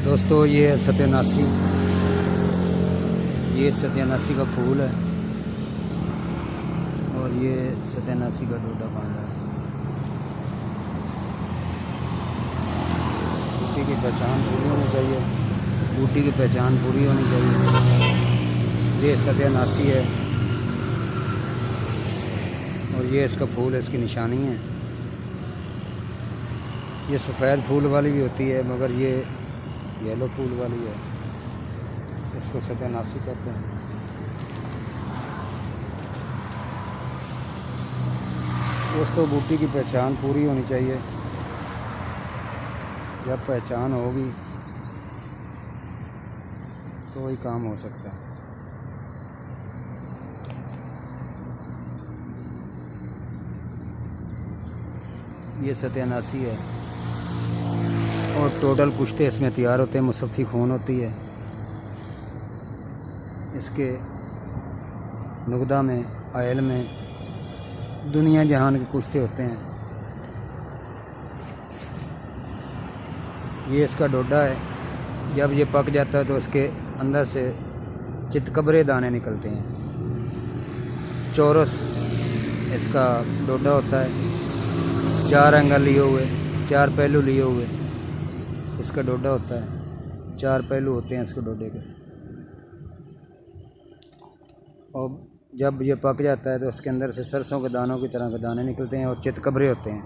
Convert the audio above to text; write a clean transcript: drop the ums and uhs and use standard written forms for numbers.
दोस्तों ये है सत्यानाशी। ये सत्यानाशी का फूल है और ये सत्यानाशी का डोडा कांडा है। बूटी की पहचान पूरी होनी चाहिए। बूटी की पहचान पूरी होनी चाहिए। ये सत्यानाशी है और ये इसका फूल है, इसकी निशानी है। ये सफ़ेद फूल वाली भी होती है मगर ये येलो फूल वाली है। इसको सत्यानाशी कहते हैं। दोस्तों बूटी की पहचान पूरी होनी चाहिए। जब पहचान होगी तो वही काम हो सकता है। ये सत्यानाशी है और टोटल कुश्ते इसमें तैयार होते हैं। मुसफ़्फ़ी खून होती है इसके नुगदा में, आयल में, दुनिया जहान के कुश्ते होते हैं। ये इसका डोडा है। जब ये पक जाता है तो इसके अंदर से चितकबरे दाने निकलते हैं। चौरस इसका डोडा होता है। 4 एंगल लिए हुए, 4 पहलू लिए हुए इसका डोडा होता है। 4 पहलू होते हैं इसके डोडे के। और जब ये पक जाता है तो इसके अंदर से सरसों के दानों की तरह के दाने निकलते हैं और चितकबरे होते हैं।